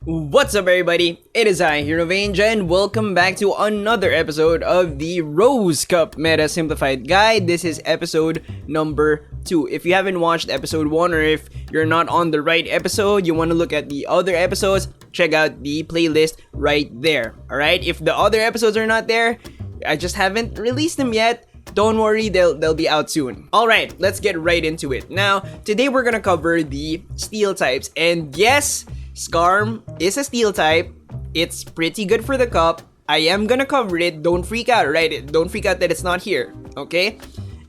What's up, everybody? It is I, Hero Vange, and welcome back to another episode of the Rose Cup Meta Simplified Guide. This is episode number 2. If you haven't watched episode 1, or if you're not on the right episode, you want to look at the other episodes, check out the playlist right there. Alright? If the other episodes are not there, I just haven't released them yet. Don't worry, they'll be out soon. Alright, let's get right into it. Now, today we're gonna cover the steel types. And yes, Skarm is a steel type. It's pretty good for the cup. I am gonna cover it. Don't freak out, right? Don't freak out that it's not here, okay?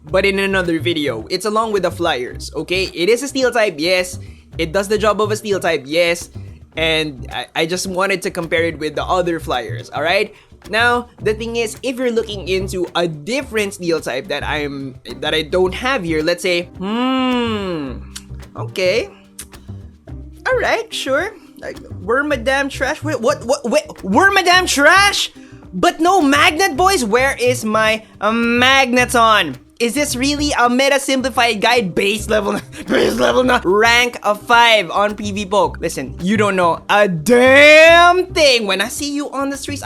But in another video. It's along with the flyers, okay? It is a steel type, yes. It does the job of a steel type, yes. And I just wanted to compare it with the other flyers, alright? Now, the thing is, if you're looking into a different steel type that I don't have here, let's say, okay. Alright, sure. Like, we're Madame Trash. Wait, what? We're Madame Trash? But no magnet, boys? Where is my Magneton? Is this really a meta simplified guide base level? Rank of 5 on PV Poke. Listen, you don't know a damn thing. When I see you on the streets,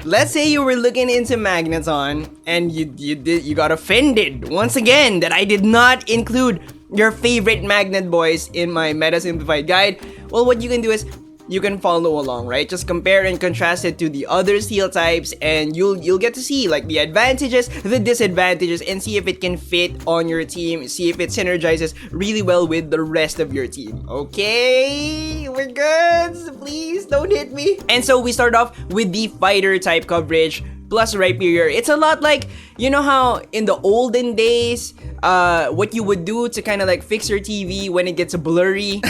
Let's say you were looking into Magneton and you got offended once again that I did not include your favorite magnet boys in my meta simplified guide. Well, what you can do is you can follow along, right? Just compare and contrast it to the other steel types, and you'll get to see like the advantages, the disadvantages, and see if it can fit on your team, see if it synergizes really well with the rest of your team. Okay, we're good. Please don't hit me. And so we start off with the fighter type coverage plus Rhyperior. It's a lot like, you know how in the olden days, what you would do to kind of like fix your TV when it gets blurry.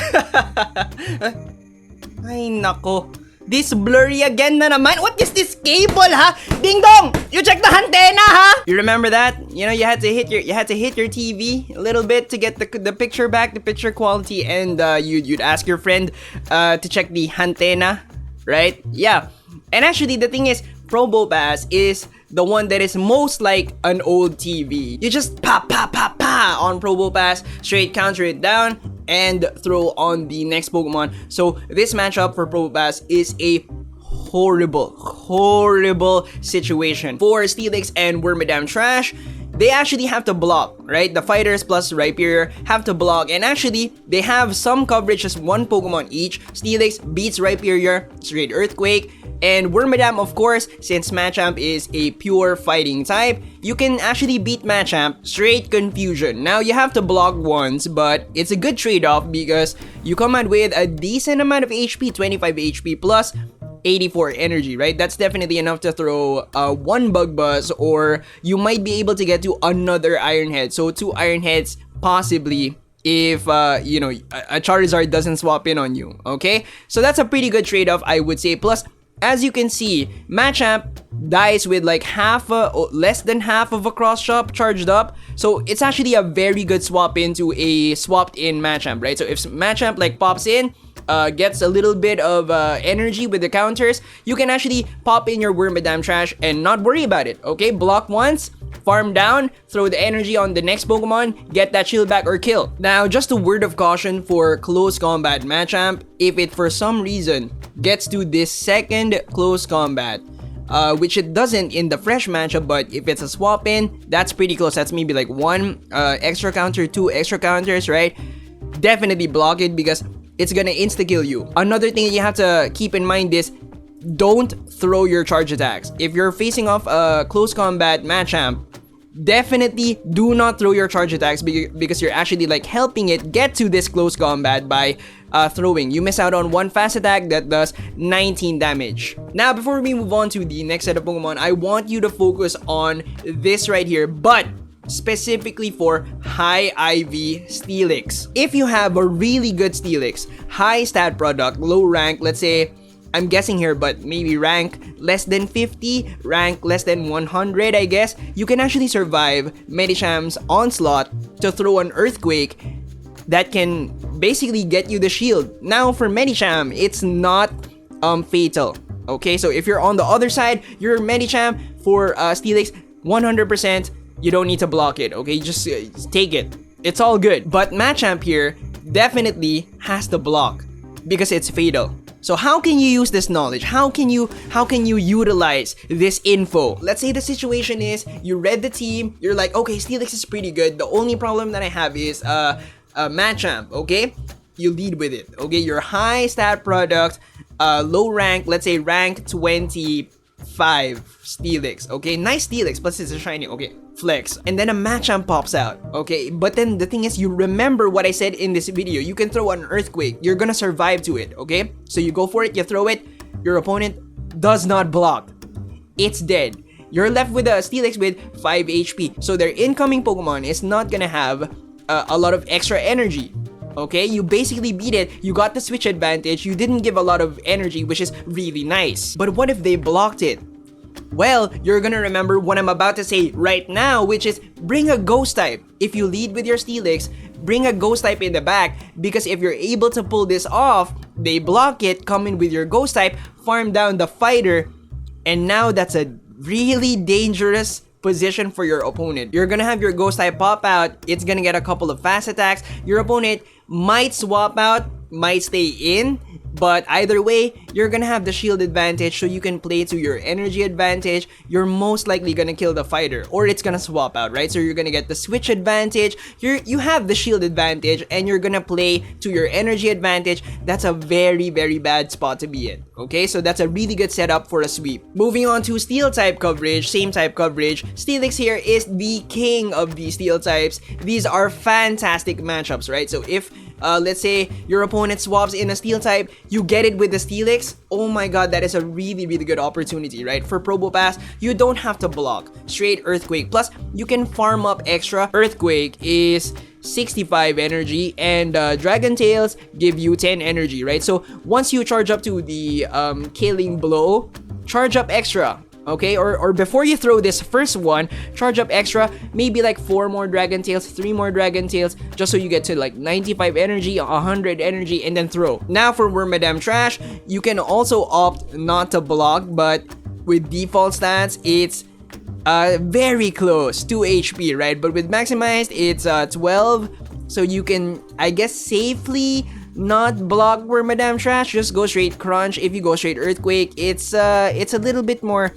Ay nako, this blurry again na naman. What is this cable, ha? Ding dong, you check the antenna, ha? You remember that? You know, you had to hit your TV a little bit to get the picture back, the picture quality, and you'd ask your friend to check the antenna, right? Yeah. And actually, the thing is, Probo Pass is the one that is most like an old TV. You just pa on Probo Pass, straight counter it down, and throw on the next Pokemon. So this matchup for Probo Pass is a horrible situation. For Steelix and Wormadam Trash, they actually have to block, right? The fighters plus Rhyperior have to block, and actually, they have some coverage, just one Pokemon each. Steelix beats Rhyperior, straight Earthquake, and Wormadam, of course, since Machamp is a pure fighting type, you can actually beat Machamp, straight Confusion. Now, you have to block once, but it's a good trade-off because you come out with a decent amount of HP, 25 HP plus 84 energy, right? That's definitely enough to throw one Bug Buzz, or you might be able to get to another Iron Head. So 2 Iron Heads, possibly, if, you know, a Charizard doesn't swap in on you, okay? So that's a pretty good trade-off, I would say. Plus, as you can see, Machamp dies with like less than half of a cross chop charged up. So it's actually a very good swap into a swapped in Machamp, right? So if Machamp like pops in, gets a little bit of energy with the counters, you can actually pop in your Wormadam Trash and not worry about it, okay? Block once, farm down, throw the energy on the next Pokemon, get that shield back or kill. Now, just a word of caution for close combat Machamp. If it for some reason gets to this second close combat, which it doesn't in the fresh matchup, but if it's a swap in, that's pretty close. That's maybe like 1 extra counter, 2 extra counters, right? Definitely block it because it's gonna insta-kill you. Another thing that you have to keep in mind is don't throw your charge attacks. If you're facing off a close combat Machamp, definitely do not throw your charge attacks because you're actually like helping it get to this close combat by throwing. You miss out on one fast attack that does 19 damage. Now, before we move on to the next set of Pokemon, I want you to focus on this right here, but specifically for high IV Steelix. If you have a really good Steelix, high stat product, low rank, let's say, I'm guessing here, but maybe rank less than 50, rank less than 100, I guess, you can actually survive Medichamp's onslaught to throw an Earthquake that can basically get you the shield. Now, for Medicham, it's not fatal. Okay, so if you're on the other side, you're Medicham for Steelix, 100%, you don't need to block it, okay? Just take it. It's all good. But Machamp here definitely has to block because it's fatal. So how can you use this knowledge? How can you utilize this info? Let's say the situation is you read the team, you're like, okay, Steelix is pretty good. The only problem that I have is Machamp, okay? You lead with it, okay? Your high stat product, low rank, let's say rank 25 Steelix, okay? Nice Steelix, plus it's a shiny, okay? Flex. And then a Machamp pops out, okay? But then the thing is, you remember what I said in this video. You can throw an Earthquake. You're gonna survive to it, okay? So you go for it, you throw it, your opponent does not block. It's dead. You're left with a Steelix with 5 HP. So their incoming Pokemon is not gonna have a lot of extra energy. Okay, you basically beat it, you got the switch advantage, you didn't give a lot of energy, which is really nice. But what if they blocked it? Well, you're gonna remember what I'm about to say right now, which is bring a Ghost type. If you lead with your Steelix, bring a Ghost type in the back, because if you're able to pull this off, they block it, come in with your Ghost type, farm down the fighter, and now that's a really dangerous position for your opponent. You're gonna have your Ghost type pop out, it's gonna get a couple of fast attacks, your opponent might swap out, might stay in, but either way, you're gonna have the shield advantage, so you can play to your energy advantage. You're most likely gonna kill the fighter, or it's gonna swap out, right? So you're gonna get the switch advantage, you have the shield advantage, and you're gonna play to your energy advantage. That's a very, very bad spot to be in, okay? So that's a really good setup for a sweep. Moving on to steel type coverage, same type coverage. Steelix here is the king of the steel types. These are fantastic matchups, right? So if let's say your opponent swaps in a steel type, you get it with the Steelix. Oh my god, that is a really, really good opportunity, right? For Probopass, you don't have to block. Straight Earthquake. Plus, you can farm up extra. Earthquake is 65 energy, and Dragon Tails give you 10 energy, right? So once you charge up to the Killing Blow, charge up extra. Okay, or before you throw this first one, charge up extra, maybe like 4 more Dragon Tails, 3 more Dragon Tails, just so you get to like 95 energy, 100 energy, and then throw. Now for Wormadam Trash, you can also opt not to block, but with default stats, it's very close to HP, right? But with maximized, it's 12, so you can, I guess, safely not block Wormadam Trash. Just go straight Crunch. If you go straight Earthquake, it's a little bit more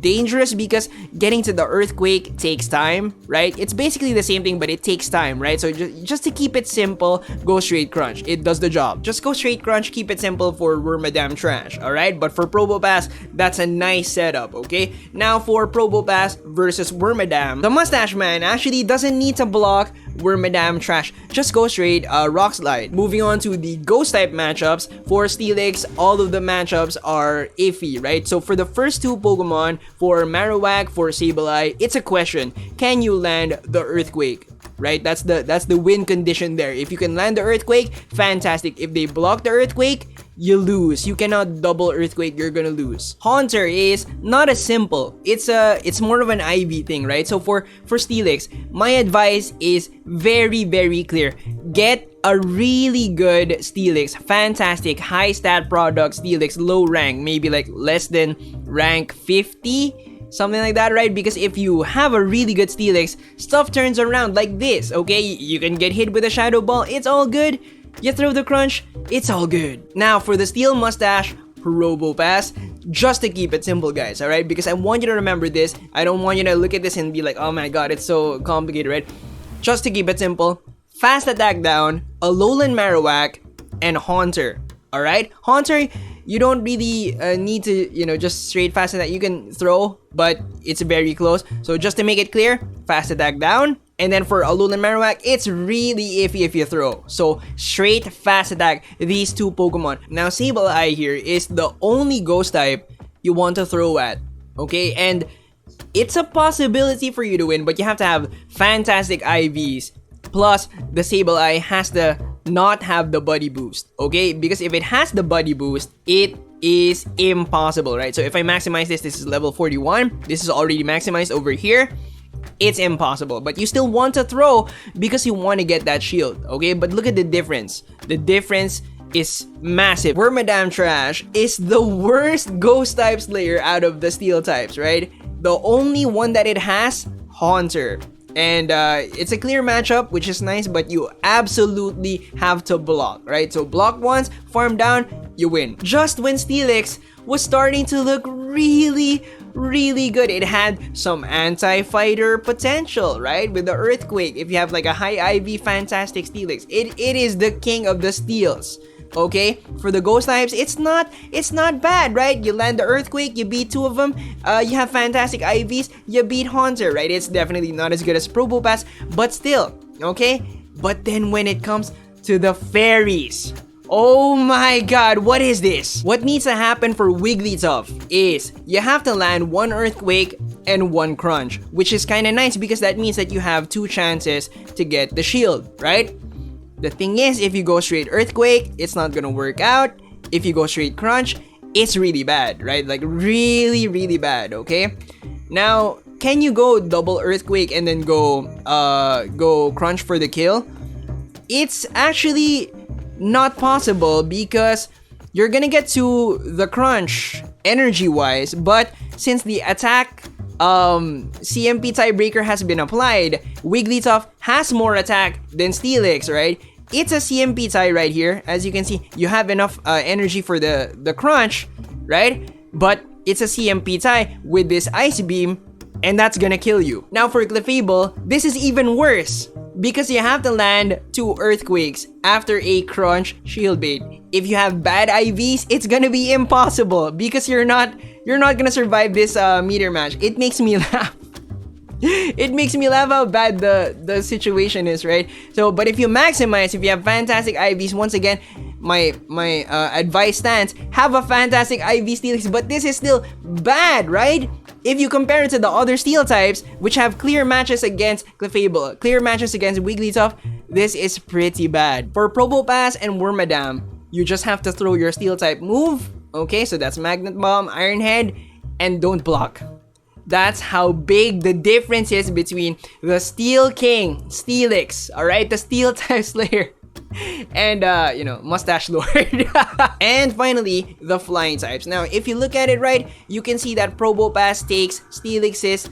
dangerous, because getting to the Earthquake takes time, right? It's basically the same thing, but it takes time, right? So just to keep it simple, go straight Crunch. It does the job. Just go straight Crunch, keep it simple for Wormadam Trash, alright? But for Probopass, that's a nice setup, okay? Now for Probopass versus Wormadam, the Mustache Man actually doesn't need to block Wormadam Trash. Just go straight Rock Slide. Moving on to the Ghost type matchups, for Steelix, all of the matchups are iffy, right? So for the first two Pokemon, for Marowak, for Sableye, it's a question. Can you land the Earthquake? Right? That's the win condition there. If you can land the Earthquake, fantastic. If they block the Earthquake, you lose. You cannot double Earthquake, you're gonna lose. Haunter is not as simple. It's more of an IV thing, right? So for Steelix, my advice is very, very clear. Get a really good Steelix, fantastic high stat product Steelix, low rank, maybe like less than rank 50. Something like that, right? Because if you have a really good Steelix, stuff turns around like this, okay? You can get hit with a Shadow Ball, it's all good. You throw the Crunch, it's all good. Now, for the Steel Mustache Probopass, just to keep it simple, guys, alright? Because I want you to remember this. I don't want you to look at this and be like, oh my god, it's so complicated, right? Just to keep it simple, Fast Attack down, Alolan Marowak, and Haunter, alright? Haunter, you don't really need to, just straight fast attack. You can throw, but it's very close. So just to make it clear, fast attack down. And then for Alolan Marowak, it's really iffy if you throw. So straight fast attack these two Pokemon. Now Sableye here is the only ghost type you want to throw at. Okay, and it's a possibility for you to win, but you have to have fantastic IVs. Plus, the Sableye has to not have the body boost, okay? Because if it has the body boost, it is impossible, right? So if I maximize this is level 41. This is already maximized over here. It's impossible, but you still want to throw because you want to get that shield, okay? But look at the difference. The difference is massive. Wormadam Trash is the worst ghost type slayer out of the steel types, right? The only one that it has, Haunter. And it's a clear matchup, which is nice, but you absolutely have to block, right? So block once, farm down, you win. Just when Steelix was starting to look really good, it had some anti-fighter potential, right? With the Earthquake, if you have like a high IV fantastic Steelix, it is the king of the steals. Okay, for the ghost types, it's not bad, right? You land the Earthquake, you beat 2 of them, you have fantastic IVs, you beat Haunter, right? It's definitely not as good as Probopass, but still, okay? But then when it comes to the fairies, oh my god, what is this? What needs to happen for Wigglytuff is you have to land 1 Earthquake and 1 Crunch, which is kind of nice because that means that you have 2 chances to get the shield, right? The thing is, if you go straight Earthquake, it's not gonna work out. If you go straight Crunch, it's really bad, right? Like really bad, okay? Now, can you go double Earthquake and then go Crunch for the kill? It's actually not possible because you're gonna get to the Crunch energy-wise, but since the attack CMP tiebreaker has been applied, Wigglytuff has more attack than Steelix, right? It's a CMP tie right here. As you can see, you have enough energy for the Crunch, right? But it's a CMP tie with this Ice Beam, and that's gonna kill you. Now for Clefable, this is even worse because you have to land 2 Earthquakes after a Crunch Shield Bait. If you have bad IVs, it's gonna be impossible because you're not gonna survive this meteor match. It makes me laugh. It makes me laugh how bad the situation is, right? So, but if you maximize, if you have fantastic IVs, once again, my advice stands: have a fantastic IV Steelix. But this is still bad, right? If you compare it to the other Steel types, which have clear matches against Clefable, clear matches against Wigglytuff, this is pretty bad. For Probopass and Wormadam, you just have to throw your Steel type move. Okay, so that's Magnet Bomb, Iron Head, and don't block. That's how big the difference is between the Steel King, Steelix, alright, the Steel type Slayer, and Mustache Lord. And finally, the Flying types. Now, if you look at it right, you can see that Probopass takes Steelix's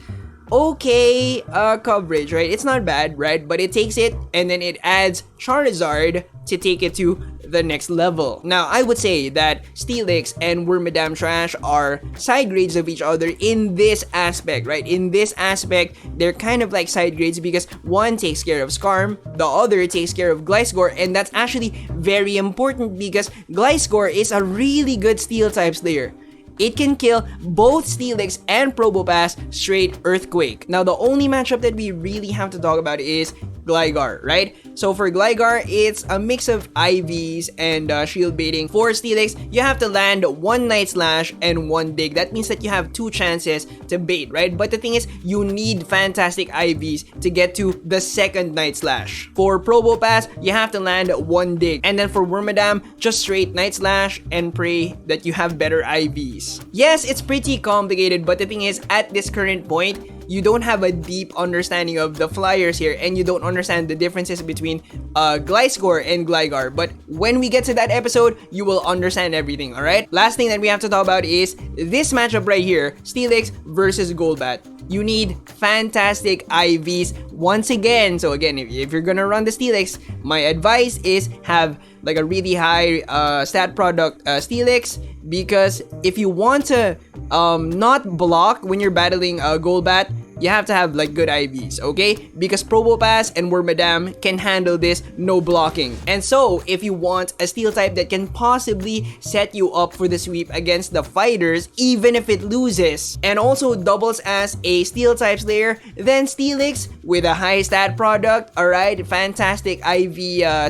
okay coverage, right? It's not bad, right? But it takes it and then it adds Charizard to take it to the next level. Now, I would say that Steelix and Wormadam Trash are side grades of each other in this aspect, right? In this aspect, they're kind of like side grades because one takes care of Skarm, the other takes care of Gliscor, and that's actually very important because Gliscor is a really good Steel type Slayer. It can kill both Steelix and Probopass straight Earthquake. Now, the only matchup that we really have to talk about is Gligar, right? So for Gligar, it's a mix of IVs and shield baiting. For Steelix, you have to land 1 Night Slash and 1 Dig. That means that you have 2 chances to bait, right? But the thing is, you need fantastic IVs to get to the 2nd Night Slash. For Probopass, you have to land 1 Dig. And then for Wormadam, just straight Night Slash and pray that you have better IVs. Yes, it's pretty complicated, but the thing is, at this current point, you don't have a deep understanding of the flyers here and you don't understand the differences between Gliscor and Gligar. But when we get to that episode, you will understand everything, alright? Last thing that we have to talk about is this matchup right here, Steelix versus Golbat. You need fantastic IVs once again. So again, if you're gonna run the Steelix, my advice is have like a really high stat product Steelix, because if you want to not block when you're battling Golbat, you have to have like good IVs, okay? Because Probopass and Wormadam can handle this no blocking. And so, if you want a Steel type that can possibly set you up for the sweep against the fighters, even if it loses, and also doubles as a Steel type Slayer, then Steelix with a high stat product, alright, fantastic IV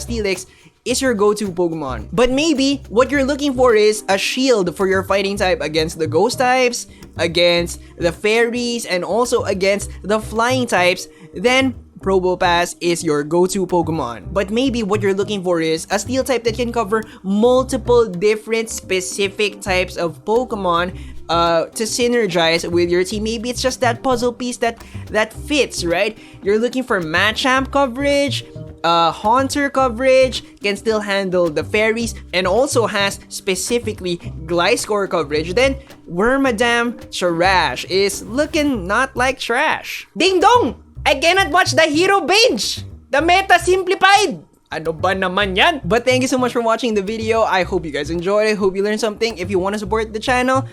Steelix, is your go-to Pokemon. But maybe what you're looking for is a shield for your fighting type against the ghost types, against the fairies, and also against the flying types, then Probopass is your go-to Pokemon. But maybe what you're looking for is a Steel type that can cover multiple different specific types of Pokemon to synergize with your team. Maybe it's just that puzzle piece that fits, right? You're looking for Machamp coverage, Haunter coverage, can still handle the fairies, and also has specifically Gliscor coverage. Then Wormadam Trash is looking not like trash. Ding dong! I cannot watch the hero binge! The meta simplified! Ano ba naman yan? But thank you so much for watching the video. I hope you guys enjoyed it. Hope you learned something. If you want to support the channel,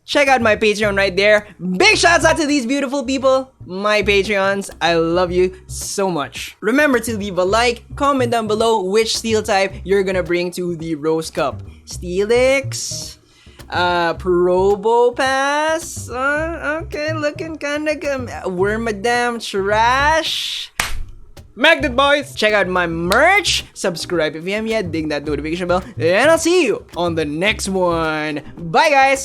check out my Patreon right there. Big shouts out to these beautiful people, my Patreons. I love you so much. Remember to leave a like, comment down below which steel type you're gonna bring to the Rose Cup. Steelix, Probopass, okay, looking kinda good. Wormadam Trash. MacLeod boys! Check out my merch, subscribe if you haven't yet, ding that notification bell, and I'll see you on the next one. Bye guys!